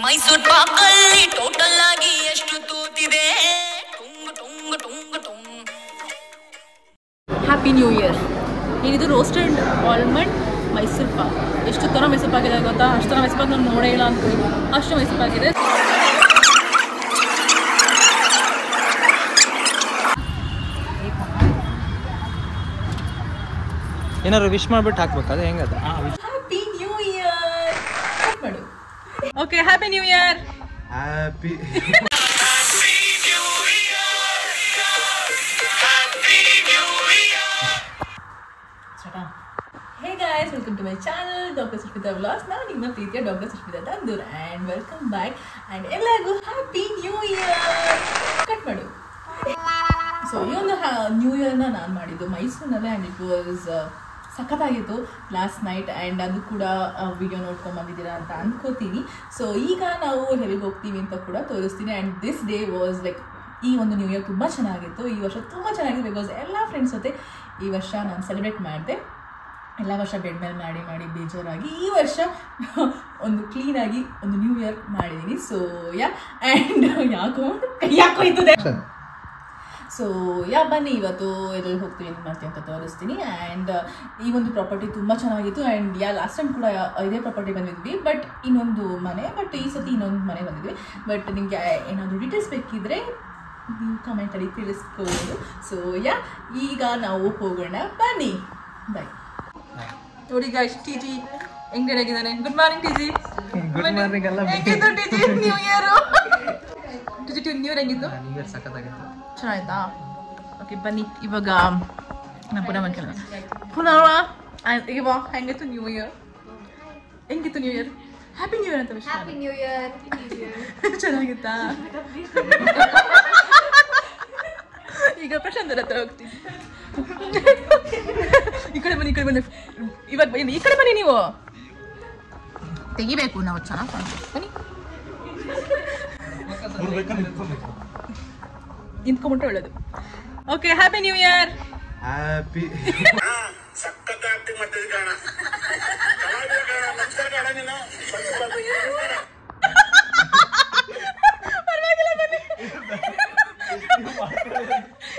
Mysuru ಪಾಕಲ್ಲಿ total ಆಗಿ ಎಷ್ಟು ತೂತಿದೆ ಟುಂಗ್ ಟುಂಗ್ ಟುಂಗ್ ಟುಂಗ್. Happy new year. ಏನಿದು ರೋಸ್ಟೆಡ್ ಆಲ್ಮಂಡ್ ಮೈಸೂರು ಪಾಕ್. ಎಷ್ಟು ಥರ ಮೈಸೂರು ಪಾಕ್ ಇದೆ ಗೊತ್ತಾ? ಅಷ್ಟು ಥರ ಮೈಸೂರು ಪಾಕ್ ನಾನು ನೋಡೇ ಇಲ್ಲ ಅಂತ, ಅಷ್ಟು ಮೈಸೂರು ಪಾಕ್ ಇದೆ. ಏನಾದ್ರು ವಿಶ್ ಮಾಡ್ಬಿಟ್ಟು ಹಾಕ್ಬೇಕು, ಅದು ಹೆಂಗದ? ಹ್ಯಾಪಿ ನ್ಯೂ ಇಯರ್ ಮಾಡು. Okay, happy new year. Happy hey guys, welcome to my channel doctor Sushmita vlogs. ನಾನು ನಿಮ್ಮ ಪ್ರೀತಿಯ doctor Sushmita Tandur and welcome back. And ಎಲ್ಲರಿಗೂ ಹ್ಯಾಪಿ ನ್ಯೂ ಇಯರ್. ಕಟ್ ಮಾಡು. ಸೊ ಈ ಒಂದು ನ್ಯೂ ಇಯರ್ನ ನಾನು ಮಾಡಿದ್ದು ಮೈಸೂರಿನಲ್ಲೇ ಆ್ಯಂಡ್ ಇಟ್ ವಾಸ್ ಸಖತ್ತಾಗಿತ್ತು ಲಾಸ್ಟ್ ನೈಟ್. ಆ್ಯಂಡ್ ಅದು ಕೂಡ ವಿಡಿಯೋ ನೋಡ್ಕೊಂಡು ಬಂದಿದ್ದೀರಾ ಅಂತ ಅಂದ್ಕೋತೀನಿ. ಸೊ ಈಗ ನಾವು ಎಲ್ಲಿಗೆ ಹೋಗ್ತೀವಿ ಅಂತ ಕೂಡ ತೋರಿಸ್ತೀನಿ. And this day was like, ಈ ಒಂದು ನ್ಯೂ ಇಯರ್ ತುಂಬ ಚೆನ್ನಾಗಿತ್ತು. ಈ ವರ್ಷ ತುಂಬ ಚೆನ್ನಾಗಿತ್ತು ಬಿಕಾಸ್ ಎಲ್ಲ ಫ್ರೆಂಡ್ಸ್ ಜೊತೆ ಈ ವರ್ಷ ನಾನು ಸೆಲೆಬ್ರೇಟ್ ಮಾಡಿದೆ. ಎಲ್ಲ ವರ್ಷ ಬೆಡ್ ಮೇಲೆ ಮಾಡಿ ಮಾಡಿ ಬೇಜಾರಾಗಿ ಈ ವರ್ಷ ಒಂದು ಕ್ಲೀನಾಗಿ ಒಂದು ನ್ಯೂ ಇಯರ್ ಮಾಡಿದ್ದೀನಿ. ಸೊ ಆ್ಯಂಡ್ ಯಾಕೋ ಇರ್ತದೆ. ಸೊ ಬನ್ನಿ ಇವತ್ತು ಎಲ್ಲೆಲ್ಲಿ ಹೋಗ್ತೀವಿ ಏನು ಮಾಡ್ತೀವಿ ಅಂತ ತೋರಿಸ್ತೀನಿ. ಆ್ಯಂಡ್ ಈ ಒಂದು ಪ್ರಾಪರ್ಟಿ ತುಂಬ ಚೆನ್ನಾಗಿತ್ತು. ಆ್ಯಂಡ್ ಲಾಸ್ಟ್ ಟೈಮ್ ಕೂಡ ಇದೇ ಪ್ರಾಪರ್ಟಿ ಬಂದಿದ್ವಿ, ಬಟ್ ಇನ್ನೊಂದು ಮನೆ, ಬಟ್ ಈ ಸತಿ ಇನ್ನೊಂದು ಮನೆ ಬಂದಿದ್ವಿ. ಬಟ್ ನಿಮಗೆ ಏನಾದರೂ ಡೀಟೇಲ್ಸ್ ಬೇಕಿದ್ದರೆ ನೀವು ಕಮೆಂಟಲ್ಲಿ ತಿಳಿಸ್ಕೋಬೋದು. ಸೊ ಈಗ ನಾವು ಹೋಗೋಣ, ಬನ್ನಿ. ಬಾಯ್. ನೋಡಿ ಗಾಯ್ಸ್, ಟಿ ಜಿ ಹೆಂಗ್ ರೆಡಿಯಾಗಿದ್ದಾನೆ. Good morning T G. Good morning. ಎಲ್ಲ ಹೆಂಗಿತ್ತು T G new year? T G new year ಹೆಂಗಿತ್ತು? ನ್ಯೂ ಇಯರ್ ಸಖತ್ತಾಗಿತ್ತು. ಚೆನ್ನಾಯ್ತಾ? ಓಕೆ ಬನ್ನಿ ಇವಾಗ ನಾನು ಪುನಃ ಈಗ ಬಾ. ಹೆಂಗಿತ್ತು ನ್ಯೂ ಇಯರ್? ಹೆಂಗಿತ್ತು new year? Happy new year ಅಂತ ವಿಷಯ. Happy new year. ಚೆನ್ನಾಗಿತ್ತಾ? ಈಗ ಪ್ರಶಾಂತರ ಹತ್ರ ಹೋಗ್ತೀನಿ. ಈ ಕಡೆ ಬನ್ನಿ, ಈ ಕಡೆ ಬನ್ನಿ. ಇವಾಗ ಬನ್ನಿ, ಈ ಕಡೆ ಬನ್ನಿ. ನೀವು ತೆಗಿಬೇಕು, ನಾವು ಚೆನ್ನಾಗಿ ಕಾಣ್ತೀವಿ. ಬನ್ನಿ, ನಿಂತ್ಕೊಂಡ್ಬಿಟ್ರೆ ಒಳ್ಳೇದು. Okay, happy new year. Happy.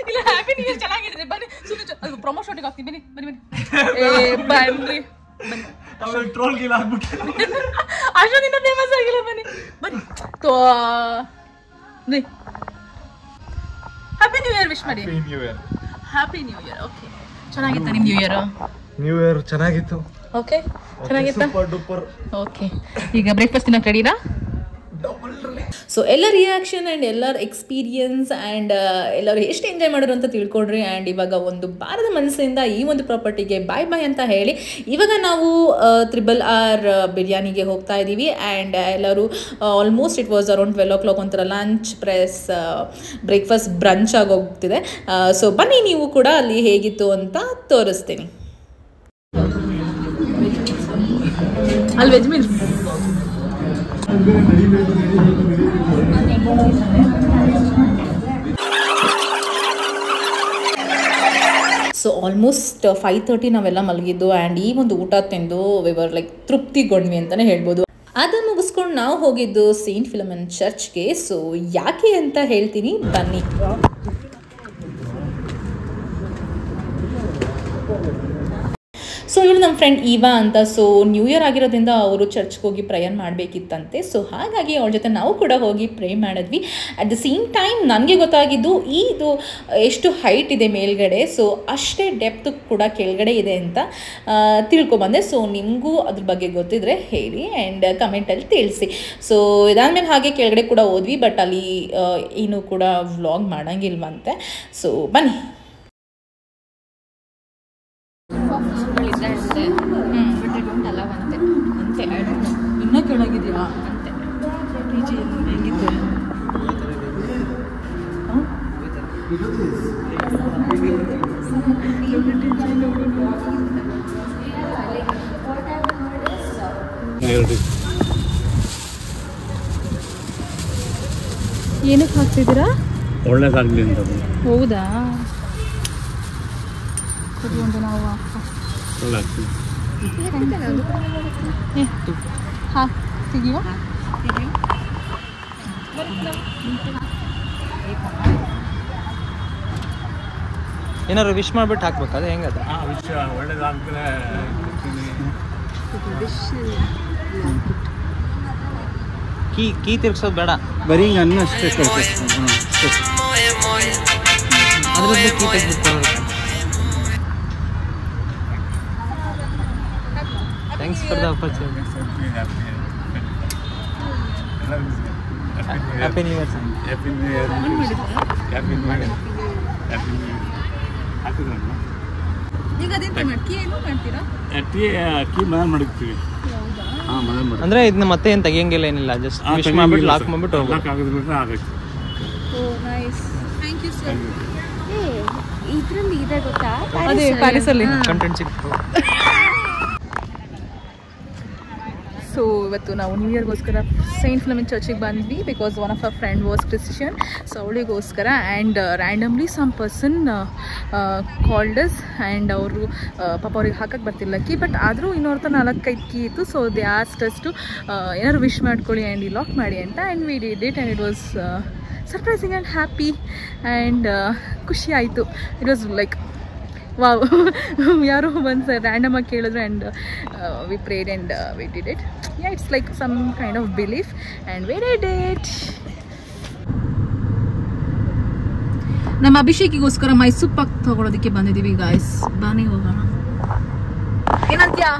ಇಲ್ಲ, ಹ್ಯಾಪಿ ನ್ಯೂ ಇಯರ್ ಚೆನ್ನಾಗಿದ್ರೆ ಬನ್ನಿ. ಸುಮ್ಮನೆ ಪ್ರಮೋಷನ್ಗೆ ಹಾಕ್ತೀನಿ. ಬನ್ನಿ ಬನ್ನಿ ಬನ್ನಿ. ಬನ್ನಿ ಬನ್ನಿ. ಟ್ರೋಲ್ ಗೀಲ್ ಆಗ್ಬಿಟ್ಟು ಅಷ್ಟೊಂದಿನ ಫೇಮಸ್ ಆಗಿಲ್ಲ. ಬನ್ನಿ ಬನ್ನಿ. ಹ್ಯಾಪಿ ನ್ಯೂ ಇಯರ್ ವಿಶ್ ಮಾಡಿ. New year. Happy new year. Okay, ಚೆನ್ನಾಗಿತ್ತು ನಿಮ್ಮ ನ್ಯೂ ಇಯರ್? ನ್ಯೂ ಇಯರ್ ಚೆನ್ನಾಗಿತ್ತು. ಓಕೆ, ಚೆನ್ನಾಗಿತ್ತು. Super duper. ಓಕೆ, ಈಗ ಬ್ರೇಕ್ಫಾಸ್ಟ್ ತಿನ್ನಕ್ಕೆ ರೆಡಿನಾ? ಸೊ ಎಲ್ಲ ರಿಯಾಕ್ಷನ್ ಆ್ಯಂಡ್ ಎಲ್ಲರ ಎಕ್ಸ್ಪೀರಿಯನ್ಸ್ ಆ್ಯಂಡ್ ಎಲ್ಲರೂ ಎಷ್ಟು ಎಂಜಾಯ್ ಮಾಡೋರು ಅಂತ ತಿಳ್ಕೊಡ್ರಿ. ಆ್ಯಂಡ್ ಇವಾಗ ಒಂದು ಬಾರದ ಮನಸ್ಸಿಂದ ಈ ಒಂದು ಪ್ರಾಪರ್ಟಿಗೆ ಬಾಯ್ ಬಾಯ್ ಅಂತ ಹೇಳಿ ಇವಾಗ ನಾವು RRR ಬಿರಿಯಾನಿಗೆ ಹೋಗ್ತಾ ಇದ್ದೀವಿ. ಆ್ಯಂಡ್ ಎಲ್ಲರೂ almost it was around 12 o'clock ಒಂಥರ ಲಂಚ್ ಪ್ರೆಸ್ ಬ್ರೇಕ್ಫಾಸ್ಟ್ ಬ್ರಂಚ್ ಆಗಿ ಹೋಗ್ತಿದೆ. ಸೊ ಬನ್ನಿ, ನೀವು ಕೂಡ ಅಲ್ಲಿ ಹೇಗಿತ್ತು ಅಂತ ತೋರಿಸ್ತೀನಿ. ಅಲ್ಲಿ ವೆಜ್ ಮೀಲ್ಸ್ ಸೊ ಆಲ್ಮೋಸ್ಟ್ 5:30 ನಾವೆಲ್ಲ ಮಲಗಿದ್ದು. ಆ್ಯಂಡ್ ಈ ಒಂದು ಊಟ ತಿಂದು ವಿವರ್ ಲೈಕ್ ತೃಪ್ತಿಗೊಂಡ್ವಿ ಅಂತಲೇ ಹೇಳ್ಬೋದು. ಅದನ್ನು ಮುಗಿಸ್ಕೊಂಡು ನಾವು ಹೋಗಿದ್ದು ಸೇಂಟ್ ಫಿಲಮನ್ ಚರ್ಚ್ಗೆ. ಸೊ ಯಾಕೆ ಅಂತ ಹೇಳ್ತೀನಿ, ಬನ್ನಿ. ಸೊ ಇವರು ನಮ್ಮ ಫ್ರೆಂಡ್ ಈವಾ ಅಂತ. ಸೊ ನ್ಯೂ ಇಯರ್ ಆಗಿರೋದ್ರಿಂದ ಅವರು ಚರ್ಚ್ಗೆ ಹೋಗಿ ಪ್ರೇಯರ್ ಮಾಡಬೇಕಿತ್ತಂತೆ. ಸೊ ಹಾಗಾಗಿ ಅವ್ರ ಜೊತೆ ನಾವು ಕೂಡ ಹೋಗಿ ಪ್ರೇ ಮಾಡಿದ್ವಿ. ಅಟ್ ದ ಸೇಮ್ ಟೈಮ್ ನನಗೆ ಗೊತ್ತಾಗಿದ್ದು ಇದು ಎಷ್ಟು ಹೈಟ್ ಇದೆ ಮೇಲ್ಗಡೆ, ಸೊ ಅಷ್ಟೇ ಡೆಪ್ತ್ ಕೂಡ ಕೆಳಗಡೆ ಇದೆ ಅಂತ ತಿಳ್ಕೊಬಂದೆ. ಸೊ ನಿಮಗೂ ಅದ್ರ ಬಗ್ಗೆ ಗೊತ್ತಿದ್ರೆ ಹೇಳಿ ಆ್ಯಂಡ್ ಕಮೆಂಟಲ್ಲಿ ತಿಳಿಸಿ. ಸೊ ಇದಾದ್ಮೇಲೆ ಹಾಗೆ ಕೆಳಗಡೆ ಕೂಡ ಹೋದ್ವಿ, ಬಟ್ ಅಲ್ಲಿ ಏನು ಕೂಡ ವ್ಲಾಗ್ ಮಾಡೋಂಗಿಲ್ವಂತೆ. ಸೊ ಬನ್ನಿ. ಇನ್ನೂ ಕೆಳಗಿದೆಯಾ ಅಂತೆ. ಹೆಂಗಿತ್ತು? ಏನಕ್ಕೆ ಹಾಕ್ತಿದ್ದೀರಾ? ಒಳ್ಳೆದಾಗಲಿ ಅಂತ. ಹೌದಾ? ಒಂದು ನಾವು ಹಾಂ ತೆಗಿಯೋ. ಏನಾದ್ರು ವಿಶ್ ಮಾಡ್ಬಿಟ್ಟು ಹಾಕ್ಬೇಕು ಅದು ಹೆಂಗದ ಒಳ್ಳೇದಾಗ್ತದೆ. ಕೀ ತಿರ್ಗ್ಸೋದು ಬೇಡ, ಬರೀ ಹಿಂಗೆ ಅನ್ನ ಅಷ್ಟೇ ಕೊಡ್ಬೇಕು. ಅದ್ರದ್ದು ಕೀ ತೆಗ್ದು thanks for the opportunity. Happy new year. Happy new year. Happy new year. Happy new year. ಹಾಕಿದ್ರಲ್ಲ ಈಗ ಅದೇನು ಮಾಡ್ತೀವಿ ಏನು ಮಾಡ್ತೀರಾ? ಕೀ ಮನೇಲಿ ಮಾಡಿರ್ತೀವಿ. ಹಾಂ ಮನೇಲಿ ಮಾಡಿ. ಅಂದರೆ ಇದನ್ನ ಮತ್ತೆ ಏನು ತೆಗಿಯಂಗಿಲ್ಲ, ಏನಿಲ್ಲ, ಜಸ್ಟ್ ವಿಶ್ ಮಾಡ್ಬಿಟ್ಟು ಲಾಕ್ ಮಾಡ್ಬಿಟ್ಟು ಹೋಗ್ಬೇಕು. ಲಾಕ್ ಆಗಿದ್ರೆ ಆಗೈತೆ. ಓ ನೈಸ್, ಥ್ಯಾಂಕ್ ಯು ಸರ್. ಇದ್ರಲ್ಲಿ ಇದೆ ಗೊತ್ತಾ, ಅದೇ ಪ್ಯಾರಿಸಲ್ಲಿ ಕಂಟೆಂಟ್ ಸಿಕ್ತು. ಸೊ ಇವತ್ತು ನಾವು ನ್ಯೂ ಇಯರ್ಗೋಸ್ಕರ ಸೈಂಟ್ ಫಿಲಮಿನ್ ಚರ್ಚಿಗೆ ಬಂದ್ವಿ because one of our friend was Christian. So ಅವಳಿಗೋಸ್ಕರ and randomly some person called us and ಅವರು ಪಾಪ ಅವ್ರಿಗೆ ಹಾಕಕ್ಕೆ ಬರ್ತಿಲ್ಲ ಕೀ, ಬಟ್ ಆದರೂ ಇನ್ನೊರ್ಥ 4-5 ಕೀ ಇತ್ತು. ಸೊ ದೇ ಆಸ್ಟು ಏನಾದ್ರು ವಿಶ್ ಮಾಡ್ಕೊಳ್ಳಿ ಆ್ಯಂಡ್ ಈ ಲಾಕ್ ಮಾಡಿ ಅಂತ, and we did it and it was surprising and happy and ಖುಷಿ ಆಯಿತು. It was like wow. ಯಾರೋ ಒಂದು ರ್ಯಾಂಡಮ್ ಆಗಿ ಕೇಳಿದ್ರು and we prayed and we did it. Yeah, it's like some kind of belief and we did it. ನಮ್ಮ ಅಭಿಷೇಕಿಗೋಸ್ಕರ ಮೈಸೂರು ಪಾಕ್ ತಗೊಳೋದಕ್ಕೆ ಬಂದಿದ್ದೀವಿ guys. ಬನ್ನಿ ಹೋಗೋಣ. ಏನಂತ್ಯಾ?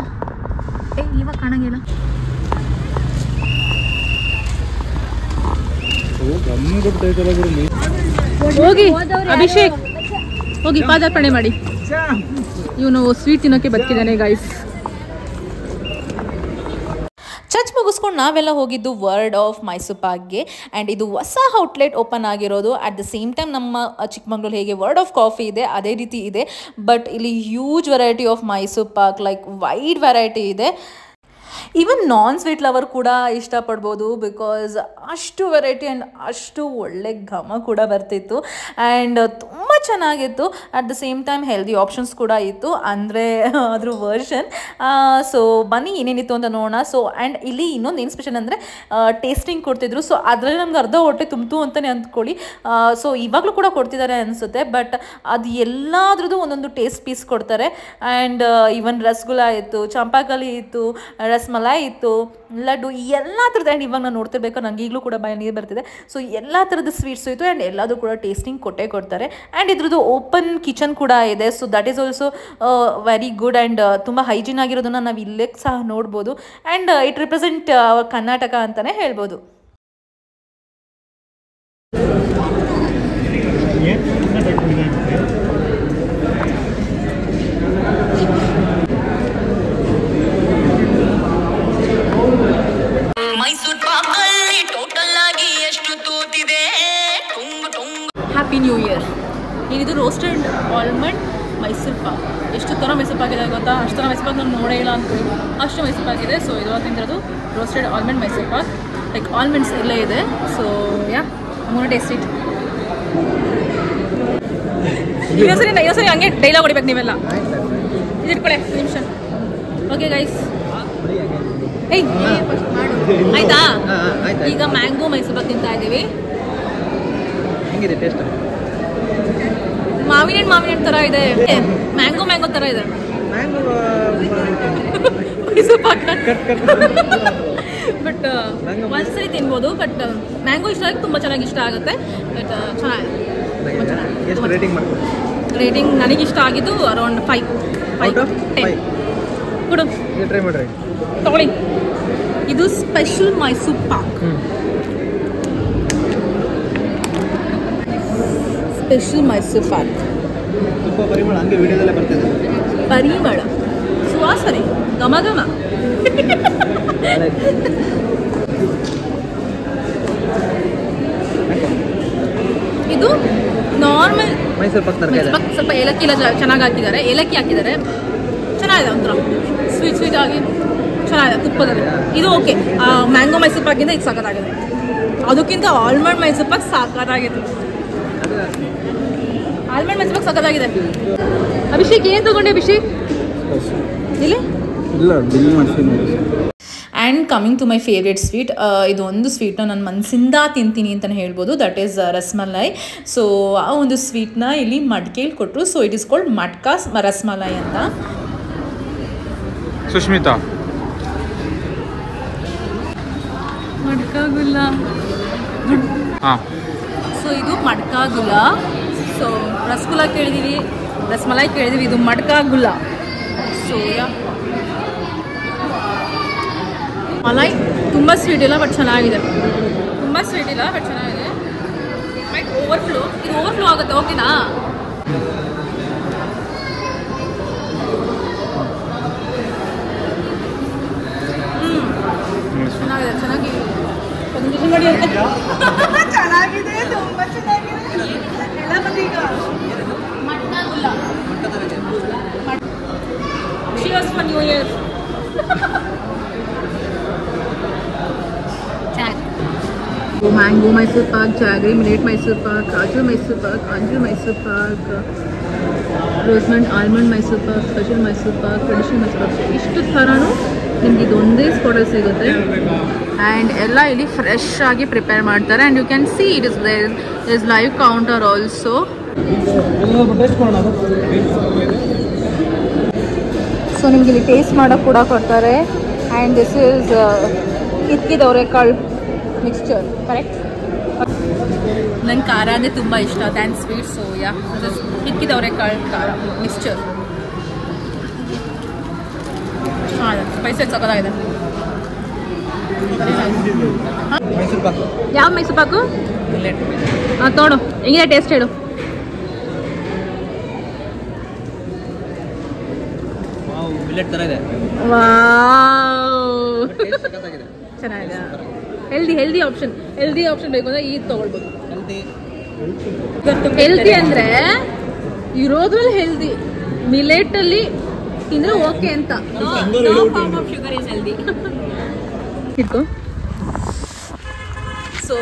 ಇವಾಗ ಕಾಣಂಗಿಲ್ಲ. ಹೋಗಿ ಅಭಿಷೇಕ್, ಹೋಗಿ ಪಾದಾರ್ಪಣೆ ಮಾಡಿ. ಇವನು ಸ್ವೀಟ್ ತಿನ್ನೋಕೆ ಬದುಕಿದ್ದಾನೆ ಗಾಯ್ಸ್. ಚರ್ಚ್ ಮುಗಿಸ್ಕೊಂಡು ನಾವೆಲ್ಲ ಹೋಗಿದ್ದು ವರ್ಡ್ ಆಫ್ ಮೈಸೂರು ಪಾಕ್ಗೆ. ಆ್ಯಂಡ್ ಇದು ಹೊಸ ಔಟ್ಲೆಟ್ ಓಪನ್ ಆಗಿರೋದು. ಅಟ್ ದ ಸೇಮ್ ಟೈಮ್ ನಮ್ಮ ಚಿಕ್ಕಮಂಗ್ಳೂರು ಹೇಗೆ ವರ್ಡ್ ಆಫ್ ಕಾಫಿ ಇದೆ ಅದೇ ರೀತಿ ಇದೆ, ಬಟ್ ಇಲ್ಲಿ huge variety of Mysuru pak, like wide variety ಇದೆ. ಈವನ್ ನಾನ್ ಸ್ವೀಟ್ ಲವರ್ ಕೂಡ ಇಷ್ಟಪಡ್ಬೋದು ಬಿಕಾಸ್ ಅಷ್ಟು ವೆರೈಟಿ ಆ್ಯಂಡ್ ಅಷ್ಟು ಒಳ್ಳೆ ಘಮ ಕೂಡ ಬರ್ತಿತ್ತು ಆ್ಯಂಡ್ ತುಂಬ ಚೆನ್ನಾಗಿತ್ತು. At the same time healthy options ಕೂಡ ಇತ್ತು, ಅಂದರೆ ಅದ್ರ ವರ್ಷನ್. ಸೊ ಬನ್ನಿ ಏನೇನಿತ್ತು ಅಂತ ನೋಡೋಣ. ಸೊ ಆ್ಯಂಡ್ ಇಲ್ಲಿ ಇನ್ನೊಂದು ಏನು ಸ್ಪೆಷಲ್ ಅಂದರೆ ಟೇಸ್ಟಿಂಗ್ ಕೊಡ್ತಿದ್ರು. ಸೊ ಅದರಲ್ಲಿ ನಮ್ಗೆ ಅರ್ಧ ಹೊಟ್ಟೆ ತುಂಬಿತು ಅಂತಲೇ ಅಂದ್ಕೊಳ್ಳಿ. ಸೊ ಇವಾಗಲೂ ಕೂಡ ಕೊಡ್ತಿದ್ದಾರೆ ಅನಿಸುತ್ತೆ, ಬಟ್ ಅದು ಎಲ್ಲದ್ರದ್ದು ಒಂದೊಂದು ಟೇಸ್ಟ್ ಪೀಸ್ ಕೊಡ್ತಾರೆ. ಆ್ಯಂಡ್ ಈವನ್ ರಸಗುಲ್ಲ ಇತ್ತು, ಚಂಪಾಕಲಿ ಇತ್ತು, ರಸಮಲಾಯಿ ಇತ್ತು, ಲಡ್ಡು, ಎಲ್ಲ ಥರದ್ದು. ಆ್ಯಂಡ್ ಇವಾಗ ನಾನು ನೋಡ್ತಿರ್ಬೇಕು, ನಂಗೆ ಈಗಲೂ ಕೂಡ ಬಾಯಲ್ಲಿ ನೀರು ಬರ್ತಿದೆ. ಸೊ ಎಲ್ಲ ಥರದ ಸ್ವೀಟ್ಸು ಇತ್ತು ಆ್ಯಂಡ್ ಎಲ್ಲದೂ ಕೂಡ ಟೇಸ್ಟಿಂಗ್ ಕೊಡ್ತಾರೆ. ಆ್ಯಂಡ್ ಇದ್ರದ್ದು ಓಪನ್ ಕಿಚನ್ ಕೂಡ ಇದೆ. So that is also very good and ತುಂಬ ಹೈಜೀನ್ ಆಗಿರೋದನ್ನು ನಾವು ಇಲ್ಲೇ ಸಹ ನೋಡ್ಬೋದು. ಆ್ಯಂಡ್ ಇಟ್ ರಿಪ್ರೆಸೆಂಟ್ ಕರ್ನಾಟಕ ಅಂತಲೇ ಹೇಳ್ಬೋದು. ಮೈಸೂರು ಪಾಕಲ್ಲಿ ಟೋಟಲ್ ಆಗಿ ಎಷ್ಟು ತೂತಿದೆ. Happy new year. ಇದು ರೋಸ್ಟೆಡ್ ಆಲ್ಮಂಡ್ ಮೈಸೂರು ಪಾಕ್. ಎಷ್ಟು ಥರ ಮೈಸೂರು ಪಾಕ್ ಇದೆ ಗೊತ್ತಾ? ಅಷ್ಟು ಥರ ಮೈಸೂರು ಪಾಕ್ ನಾನು ನೋಡೇ ಇಲ್ಲ ಅಂತ ಅಷ್ಟು ಮೈಸೂರು ಪಾಕ್ ಇದೆ. ಸೊ ಇದು ತಿಂದಿರೋದು roasted almond Mysore pak, like almonds ಇಲ್ಲೇ ಇದೆ. ಸೊ ಯಾ, ಮೂರು ಟೇಸ್ಟ್ ಇಟ್. ಇನ್ನೊಂದ್ಸರಿ ಹಂಗೆ ಡೈಲಾಗ್ ಹೊಡಿಬೇಕು ನೀವೆಲ್ಲ. ಇದು ಇಟ್ಕೊಳ್ಳೆ ನಿಮಿಷ. ಓಕೆ ಗೈಸ್, ಆಯ್ತಾ? ಈಗ ಮ್ಯಾಂಗೋ ಮೈಸೂರು ಪಾಕ್ ತಿಂತಾ ಇದ್ದೀವಿ. ಹೆಂಗಿದೆ ಟೇಸ್ಟ್? ಮಾವಿನ ಹಣ್ಣು ಥರ ಇದೆ, ಮ್ಯಾಂಗೋ ಥರ ಇದೆ ಮೈಸೂರು ಪಾಕ್. ಬಟ್ ಒಂದ್ಸರಿ ತಿನ್ಬೋದು, ಬಟ್ ಮ್ಯಾಂಗೋ ಇಷ್ಟ ಆಗಿ ತುಂಬ ಚೆನ್ನಾಗಿ ಇಷ್ಟ ಆಗುತ್ತೆ. ಬಟ್ ಚೆನ್ನಾಗಿದೆ. ರೇಟಿಂಗ್ ನನಗೆ ಇಷ್ಟ ಆಗಿದ್ದು ಅರೌಂಡ್ 5/10 ಕೊಡು. ಟ್ರೈ ಮಾಡ್ರಿ, ತಗೊಳ್ಳಿ. ಇದು ಸ್ಪೆಷಲ್ ಮೈಸೂರು ಪಾಕ್. ಸ್ಪೆಷಲ್ ಮೈಸೂರು ಪಾಕ್. ತುಂಬ ಪರಿಮಳ ಹಂಗೆ ವಿಡಿಯೋದಲ್ಲೇ ಬರ್ತಿದೆ. ಪರಿಮಳ, ಸುವಾಸನೆ, ಘಮ ಘಮ. ಇದು ನಾರ್ಮಲ್ ಮೈಸೂರು ಪಾಕ್ ಮೈಸೂರು ಪಾಕ್. ಸ್ವಲ್ಪ ಏಲಕ್ಕಿ ಎಲ್ಲ ಚೆನ್ನಾಗಿ ಹಾಕಿದ್ದಾರೆ, ಏಲಕ್ಕಿ ಹಾಕಿದ್ದಾರೆ, ಚೆನ್ನಾಗಿದೆ. ಒಂಥರ ಸ್ವೀಟ್ ಆಗಿ ಚೆನ್ನಾಗಿದೆ ತುಪ್ಪದಲ್ಲಿ. ಇದು ಓಕೆ. ಮ್ಯಾಂಗೋ ಮೈಸೂರು ಪಾಕಿಂದ ಇದು ಸಾಕಾಗಿದೆ. ಅದಕ್ಕಿಂತ ಆಲ್ಮಂಡ್ ಮೈಸೂರು ಪಾಕ್ ಸಾಕಾಗಿದೆ. ಆಲ್ಮಂಡ್ ಮೈಸೂರು ಪಾಕ್ ಸಾಕಾಗಿದೆ. ಅಭಿಷೇಕ್ ಏನು ತಗೊಂಡೆ? ಅಭಿಷೇಕ್ ಇಲ್ಲಿ ಇಲ್ಲ, ಬಿಲ್ ಮಾಡ್ತೀನಿ. And coming to my favourite sweet, ಇದು ಒಂದು ಸ್ವೀಟ್ನ ನಾನು ಮನಸ್ಸಿಂದ ತಿಂತೀನಿ ಅಂತಲೇ ಹೇಳ್ಬೋದು, ದಟ್ ಈಸ್ ರಸ್ಮಲೈ. ಸೊ ಆ ಒಂದು ಸ್ವೀಟ್ನ ಇಲ್ಲಿ ಮಡ್ಕೆಯಲ್ಲಿ ಕೊಟ್ಟರು. ಸೊ ಇಟ್ ಈಸ್ ಕಾಲ್ಡ್ ಮಟ್ಕಾ ರಸ್ಮಲೈ ಅಂತ. ಸುಷ್ಮಿತಾ ಮಡ್ಕಾ ಗುಲ್ಲಾ. ಹಾಂ, ಸೊ ಇದು ಮಡ್ಕಾ ಗುಲ್ಲಾ. ಸೊ ರಸಗುಲ್ಲ ಕೇಳಿದೀವಿ, ರಸ್ಮಲೈ ಕೇಳಿದೀವಿ, ಇದು ಮಡ್ಕಾ ಗುಲ್ಲಾ. ಸೊ ಮಲೈ ತುಂಬ ಸ್ವೀಟ್ ಇಲ್ಲ ಬಟ್ ಚೆನ್ನಾಗಿದೆ, ತುಂಬ ಸ್ವೀಟ್ ಇಲ್ಲ ಬಟ್ ಚೆನ್ನಾಗಿದೆ. ಬಟ್ ಓವರ್ಫ್ಲೋ, ಇದು ಓವರ್ಫ್ಲೋ ಆಗುತ್ತೆ. ಓಕೆನಾ? ಚೆನ್ನಾಗಿದೆ, ಚೆನ್ನಾಗಿ ಚೆನ್ನಾಗಿದೆ, ತುಂಬ ಚೆನ್ನಾಗಿದೆ. ಎಲ್ಲ ಬಂದು ಈಗ ಮಟ್ಕಾ ಗುಲ್ಲಾ. Cheers for New Year. Mango Mysore Pak, Jaggery Millet Mysore Pak, Kaju Mysore Pak, Anju Mysore Pak, Rosemond Almond Mysore Pak, Special Mysore Pak, Traditional Mysore Pak. ಇಷ್ಟು ಥರನೂ ನಿಮ್ಗೆ ಇದೊಂದೇ ಸ್ಪಾಟಲ್ಲಿ ಸಿಗುತ್ತೆ. ಆ್ಯಂಡ್ ಎಲ್ಲ ಇಲ್ಲಿ ಫ್ರೆಶ್ ಆಗಿ ಪ್ರಿಪೇರ್ ಮಾಡ್ತಾರೆ. And you can see it is there is live counter also. So ನಿಮ್ಗೆ ಇಲ್ಲಿ ಟೇಸ್ಟ್ ಮಾಡೋಕ್ಕೆ ಕೂಡ ಕೊಡ್ತಾರೆ. ಆ್ಯಂಡ್ ದಿಸ್ ಈಸ್ ಹಿತ್ಕಿದ ಅವರೆಕಾಳು ಮಿಕ್ಸ್ಚರ್, ಕರೆಕ್ಟ್? ನಂಗೆ ಖಾರ ಅಂದರೆ ತುಂಬ ಇಷ್ಟ ದ್ಯಾನ್ ಸ್ವೀಟ್. ಸೊ ಯಾ, ಹಿತ್ಕಿದ ಅವರೆಕಾಳು ಖಾರ ಮಿಕ್ಸ್ಚರ್ ಸ್ಪೈಸಿ ಸಕ್ಕತ್ತಾಗಿದೆ. ಮೈಸೂರು ಪಾಕ್. ಯಾವ ಮೈಸೂರು ಪಾಕು? ಹಾಂ, ತೊಗೊಡು. ಹೆಂಗಿದೆ ಟೇಸ್ಟ್ ಹೇಳು. ಮಿಲೆಟ್ ಥರ ಇದೆ. ವಾವ್, ಟೇಸ್ಟ್ ಸಖತ್ತಾಗಿದೆ. ಚೆನ್ನಾಗಿದೆ. ಹೆಲ್ದಿ ಆಪ್ಷನ್ ಬೇಕು ಅಂದರೆ ಇದು ತೊಗೊಳ್ಬೋದು. ಹೆಲ್ದಿ ಅಂದರೆ ಇರೋದ್ರಲ್ಲಿ ಹೆಲ್ದಿ, ಮಿಲೆಟಲ್ಲಿ ತಿಂದರೆ ಓಕೆ ಅಂತ. Sugar is healthy. ಇಟ್ಕೋ. ಸೊ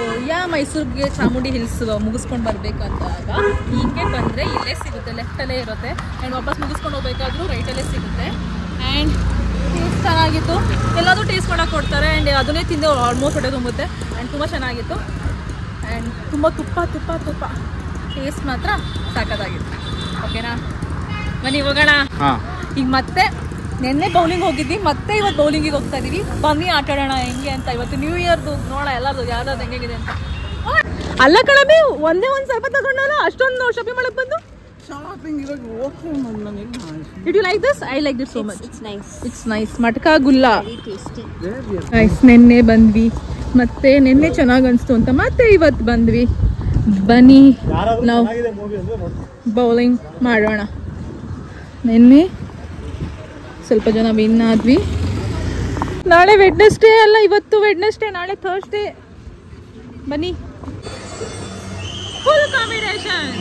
ಮೈಸೂರಿಗೆ ಚಾಮುಂಡಿ ಹಿಲ್ಸ್ ಮುಗಿಸ್ಕೊಂಡು ಬರಬೇಕಂದಾಗ ಹೀಗೆ ಬಂದರೆ ಇಲ್ಲೇ ಸಿಗುತ್ತೆ, ಲೆಫ್ಟಲ್ಲೇ ಇರುತ್ತೆ. ಆ್ಯಂಡ್ ವಾಪಸ್ ಮುಗಿಸ್ಕೊಂಡು ಹೋಗ್ಬೇಕಾದ್ರೂ ರೈಟಲ್ಲೇ ಸಿಗುತ್ತೆ. ಆ್ಯಂಡ್ ಟೇಸ್ಟ್ ಚೆನ್ನಾಗಿತ್ತು, ಎಲ್ಲದೂ ಟೇಸ್ಟ್ ಮಾಡೋಕೆ ಕೊಡ್ತಾರೆ. ಆ್ಯಂಡ್ ಅದನ್ನೇ ತಿಂದು ಆಲ್ಮೋಸ್ಟ್ ಹೊಟ್ಟೆ ತುಂಬುತ್ತೆ. ಆ್ಯಂಡ್ ತುಂಬ ಚೆನ್ನಾಗಿತ್ತು. ಆ್ಯಂಡ್ ತುಂಬ ತುಪ್ಪ ಟೇಸ್ಟ್ ಮಾತ್ರ ಸಾಕಾಗಿತ್ತು. ಓಕೆನಾ? ಬನ್ನಿ ಹೋಗೋಣ. ಈಗ ಮತ್ತೆ ನೆನ್ನೆ ಬೌಲಿಂಗ್ ಹೋಗಿದ್ವಿ, ಮತ್ತೆ ಇವತ್ತು ಬೌಲಿಂಗಿಗೆ ಹೋಗ್ತಾ ಇದೀವಿ. ಬನ್ನಿ ಆಟ ಆಡೋಣ ಹೆಂಗೆ ಅಂತ. ಇವತ್ತು ನ್ಯೂ ಇಯರ್ದು ನೋಡೋಣ ಎಲ್ಲರದು ಯಾರ್ದು ಹೆಂಗಿದೆ ಅಂತ. ಅಲ್ಲ ಕಣಬಿ, ಒಂದೇ ಒಂದು ಸ್ವಲ್ಪ ತಗೊಂಡಲ್ಲ, ಅಷ್ಟೊಂದು ಶಾಪಿಂಗ್ ಮಾಡಕ್ಕೆ ಬಂದು. Did you like this? I like this so much. It's nice. ಮಟ್ಕಾ ಗುಲ್ಲಾ. ನೈಸ್. ನೆನ್ನೆ ಬಂದ್ವಿ, ಮತ್ತೆ ನೆನ್ನೆ ಚೆನ್ನಾಗಿ ಅನಿಸ್ತು ಅಂತ ಮತ್ತೆ ಇವತ್ತು ಬಂದ್ವಿ. ಬನ್ನಿ ನಾವು ಬೌಲಿಂಗ್ ಮಾಡೋಣ. ನೆನ್ನೆ ಸ್ವಲ್ಪ ಜನ ವಿನ್ ಆದ್ವಿ. ನಾಳೆ ವೆಡ್ನೆಸ್ಡೇ ಅಲ್ಲ, ಇವತ್ತು ವೆಡ್ನೆಸ್ಡೇ, ನಾಳೆ ಥರ್ಸ್ಡೇ. ಬನ್ನಿ, ಫುಲ್ ಕಾಂಬಿನೇಷನ್.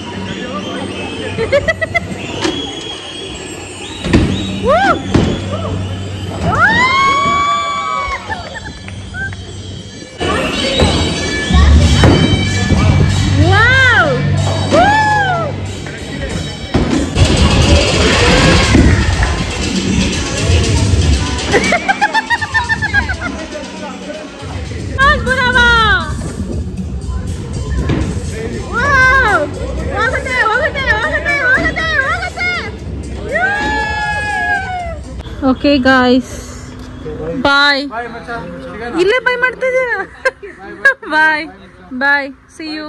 ಓಕೆ ಗಾಯ್ಸ್, ಬಾಯ್. ಇಲ್ಲೇ ಬಾಯ್ ಮಾಡ್ತಿದ್ದೀರಾ? ಬಾಯ್ ಬಾಯ್, ಸಿ ಯು.